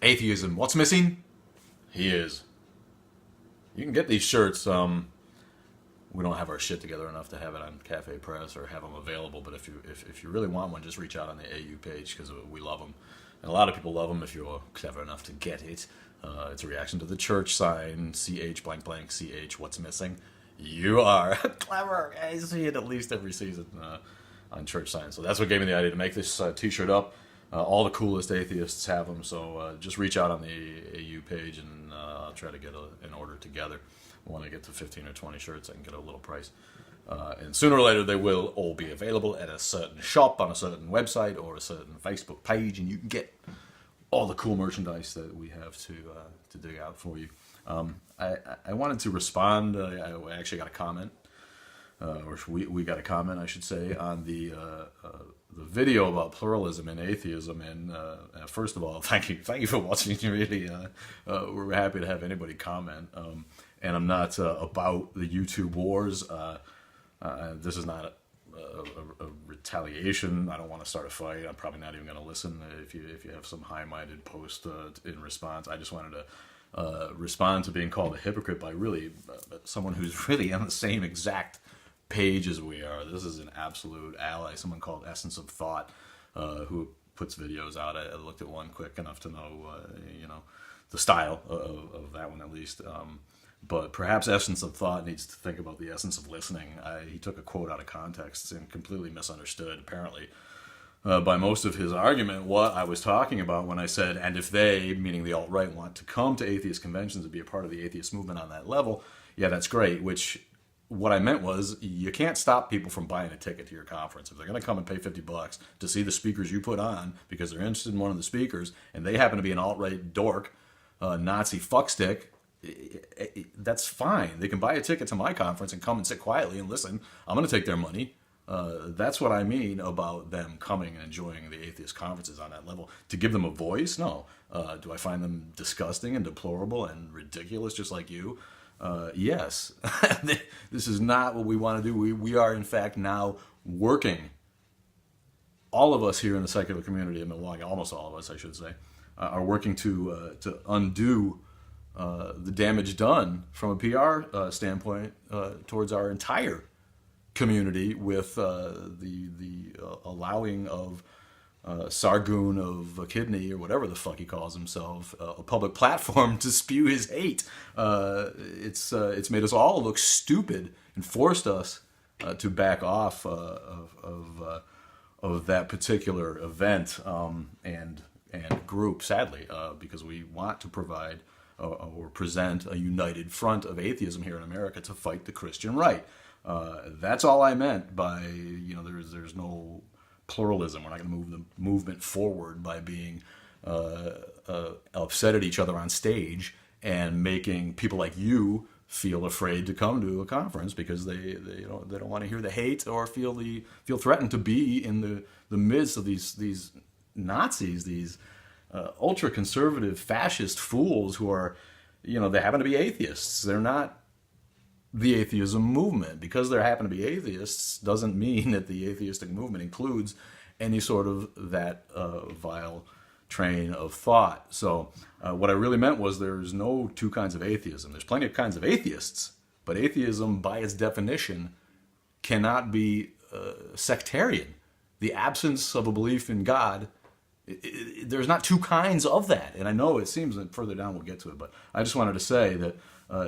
Atheism. What's missing? He is. You can get these shirts. We don't have our shit together enough to have it on Cafe Press or have them available. But if you really want one, just reach out on the AU page because we love them, and a lot of people love them if you're clever enough to get it. It's a reaction to the church sign, CH blank blank CH. What's missing? You are clever. I see it at least every season on church signs. So that's what gave me the idea to make this T-shirt up. All the coolest atheists have them, so just reach out on the AU page and I'll try to get an order together. When I get to 15 or 20 shirts, I can get a little price. And sooner or later, they will all be available at a certain shop on a certain website or a certain Facebook page, and you can get all the cool merchandise that we have to dig out for you. I wanted to respond. I actually got a comment, or we got a comment, I should say, on the video about pluralism and atheism. And first of all, thank you for watching. Really, we're happy to have anybody comment. And I'm not about the YouTube wars. This is not a retaliation. I don't want to start a fight. I'm probably not even going to listen if you have some high-minded post in response. I just wanted to respond to being called a hypocrite by really someone who's really on the same exact page as we are. This is an absolute ally. Someone called EssenceOfThought, who puts videos out. I looked at one quick enough to know, the style of that one at least. But perhaps EssenceOfThought needs to think about the essence of listening. He took a quote out of context and completely misunderstood, apparently, by most of his argument, what I was talking about when I said, and if they, meaning the alt-right, want to come to atheist conventions and be a part of the atheist movement on that level, yeah, that's great, which what I meant was you can't stop people from buying a ticket to your conference. If they're going to come and pay $50 to see the speakers you put on because they're interested in one of the speakers and they happen to be an alt-right dork, Nazi fuckstick, that's fine. They can buy a ticket to my conference and come and sit quietly and listen. I'm going to take their money. That's what I mean about them coming and enjoying the atheist conferences on that level. To give them a voice? No. Do I find them disgusting and deplorable and ridiculous just like you? Yes. This is not what we want to do. We are, in fact, now working. All of us here in the secular community in Milwaukee, almost all of us, I should say, are working to undo the damage done from a PR standpoint towards our entire community with the allowing of Sargon of a kidney or whatever the fuck he calls himself, a public platform to spew his hate. It's made us all look stupid and forced us to back off of that particular event and group, sadly, because we want to provide or present a united front of atheism here in America to fight the Christian right. That's all I meant by, there's no pluralism. We're not going to move the movement forward by being upset at each other on stage and making people like you feel afraid to come to a conference because they don't want to hear the hate or feel threatened to be in the midst of these Nazis, these ultra-conservative fascist fools who are, they happen to be atheists. They're not the atheism movement. Because there happen to be atheists doesn't mean that the atheistic movement includes any sort of that vile train of thought. So what I really meant was there's no two kinds of atheism. There's plenty of kinds of atheists, but atheism by its definition cannot be sectarian. The absence of a belief in God, there's not two kinds of that. And I know it seems that further down we'll get to it, but I just wanted to say that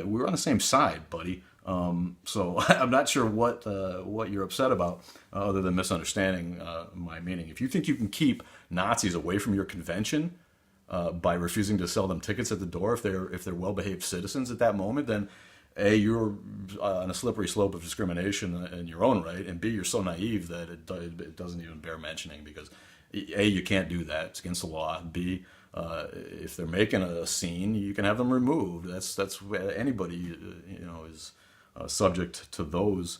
we're on the same side, buddy. So I'm not sure what you're upset about other than misunderstanding my meaning. If you think you can keep Nazis away from your convention by refusing to sell them tickets at the door if they're well-behaved citizens at that moment, then A, you're on a slippery slope of discrimination in your own right, and B, you're so naive that it doesn't even bear mentioning because A, you can't do that. It's against the law. B, if they're making a scene, you can have them removed. That's anybody is subject to those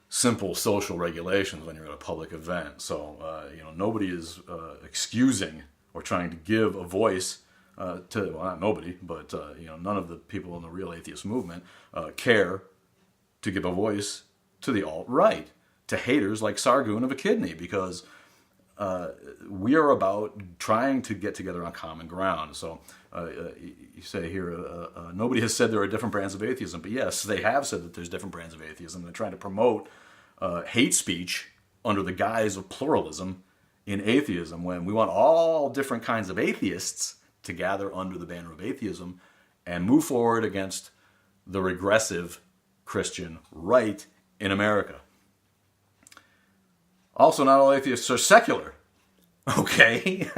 simple social regulations when you're at a public event. So nobody is excusing or trying to give a voice to not nobody, but none of the people in the real atheist movement care to give a voice to the alt-right, to haters like Sargon of a kidney, because we are about trying to get together on common ground. So you say here, nobody has said there are different brands of atheism, but yes, they have said that there's different brands of atheism. They're trying to promote hate speech under the guise of pluralism in atheism, when we want all different kinds of atheists to gather under the banner of atheism and move forward against the regressive Christian right in America. Also, not all atheists are secular. Okay.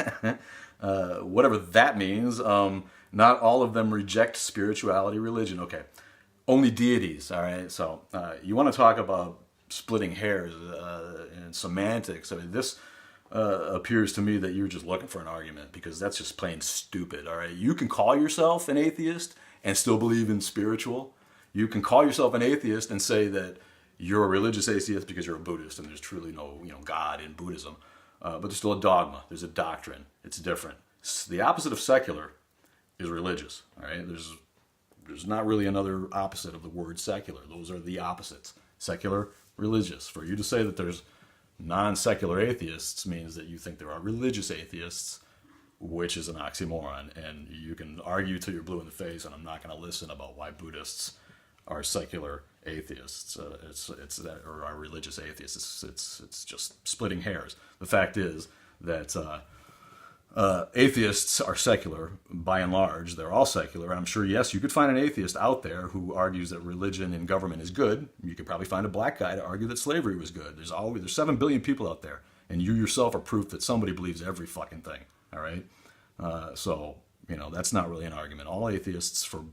Whatever that means. Not all of them reject spirituality, religion. Okay. Only deities. All right. So you want to talk about splitting hairs and semantics. I mean, this appears to me that you're just looking for an argument, because that's just plain stupid. All right. You can call yourself an atheist and still believe in spiritual. You can call yourself an atheist and say that you're a religious atheist because you're a Buddhist and there's truly no, God in Buddhism. But there's still a dogma. There's a doctrine. It's different. The opposite of secular is religious. All right. There's not really another opposite of the word secular. Those are the opposites. Secular, religious. For you to say that there's non-secular atheists means that you think there are religious atheists, which is an oxymoron. And you can argue till you're blue in the face, and I'm not going to listen about why Buddhists are secular atheists. It's that, or are religious atheists. It's just splitting hairs. The fact is that atheists are secular by and large. They're all secular. And I'm sure, yes, you could find an atheist out there who argues that religion and government is good. You could probably find a black guy to argue that slavery was good. There's 7 billion people out there, and you yourself are proof that somebody believes every fucking thing. All right. So that's not really an argument. All atheists, for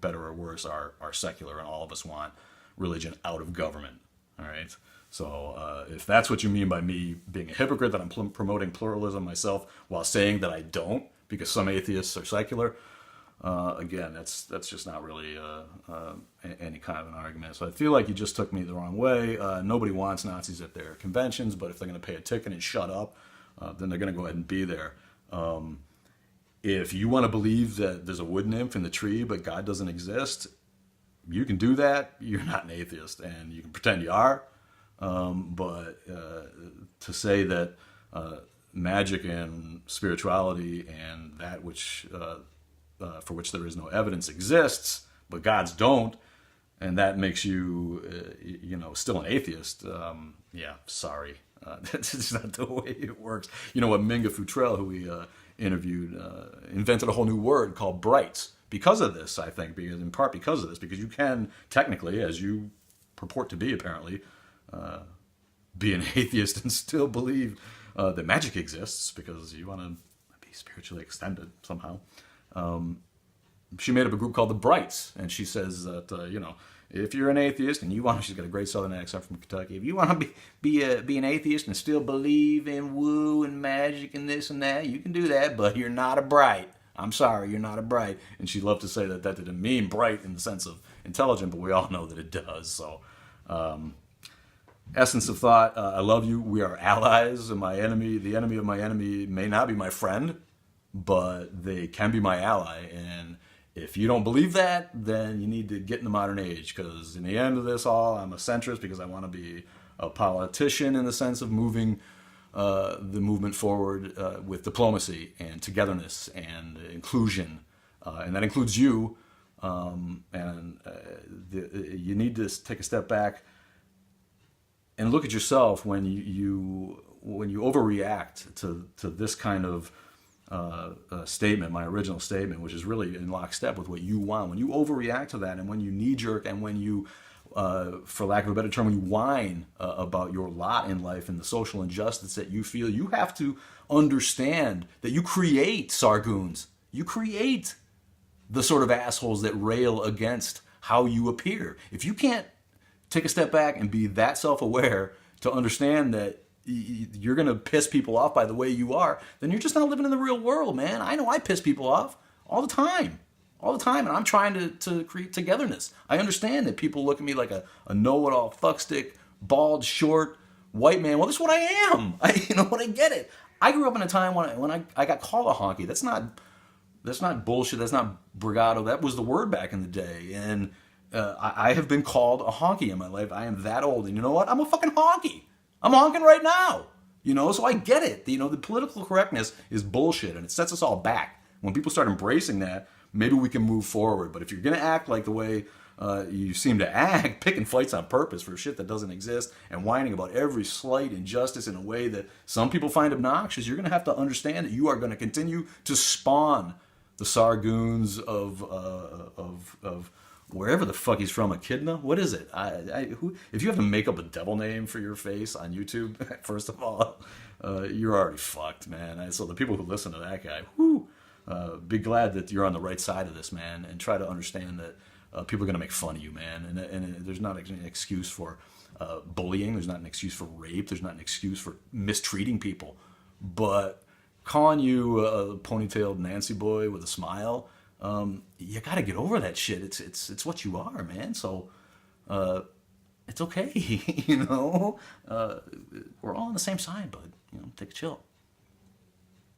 better or worse, are secular, and all of us want religion out of government. All right. So if that's what you mean by me being a hypocrite, that I'm promoting pluralism myself while saying that I don't, because some atheists are secular, again, that's just not really any kind of an argument. So I feel like you just took me the wrong way. Nobody wants Nazis at their conventions, but if they're going to pay a ticket and shut up, then they're going to go ahead and be there. If you want to believe that there's a wood nymph in the tree, but God doesn't exist, you can do that. You're not an atheist, and you can pretend you are. But to say that magic and spirituality and that which for which there is no evidence exists, but God's don't, and that makes you, still an atheist. Sorry, that's just not the way it works. What Minga Futrell, who we interviewed, invented a whole new word called brights because of this. I think, in part because of this, because you can technically, as you purport to be apparently, be an atheist and still believe that magic exists because you want to be spiritually extended somehow. She made up a group called the Brights, and she says that if you're an atheist and you want, she's got a great southern accent from Kentucky. If you want to be an atheist and still believe in woo and magic and this and that, you can do that, but you're not a bright. I'm sorry, you're not a bright. And she'd love to say that didn't mean bright in the sense of intelligent, but we all know that it does. So, Essence of Thought, I love you. We are allies. And the enemy of my enemy may not be my friend, but they can be my ally. And if you don't believe that, then you need to get in the modern age, because in the end of this all, I'm a centrist because I want to be a politician in the sense of moving the movement forward with diplomacy and togetherness and inclusion. And that includes you. You need to take a step back and look at yourself when you overreact to this kind of statement, my original statement, which is really in lockstep with what you want. When you overreact to that, and when you knee-jerk, and when you, for lack of a better term, when you whine about your lot in life and the social injustice that you feel, you have to understand that you create Sargoons. You create the sort of assholes that rail against how you appear. If you can't take a step back and be that self-aware to understand that you're going to piss people off by the way you are, then you're just not living in the real world, man. I know I piss people off all the time, and I'm trying to create togetherness. I understand that people look at me like a know-it-all, fuckstick, bald, short, white man. Well, that's what I am. I get it. I grew up in a time when I got called a honky. That's not bullshit. That's not brigado. That was the word back in the day, and I have been called a honky in my life. I am that old, and you know what? I'm a fucking honky. I'm honking right now. You know, so I get it. You know, the political correctness is bullshit, and it sets us all back. When people start embracing that, maybe we can move forward. But if you're gonna act like the way you seem to act, picking fights on purpose for shit that doesn't exist, and whining about every slight injustice in a way that some people find obnoxious, you're gonna have to understand that you are gonna continue to spawn the Sargoons of wherever the fuck he's from, Echidna. What is it? If you have to make up a devil name for your face on YouTube, first of all, you're already fucked, man. So the people who listen to that guy, be glad that you're on the right side of this, man, and try to understand that people are going to make fun of you, man. And there's not an excuse for bullying. There's not an excuse for rape. There's not an excuse for mistreating people. But calling you a ponytailed Nancy boy with a smile, you got to get over that shit. It's what you are, man. So it's okay, you know. We're all on the same side, bud. You know, take a chill.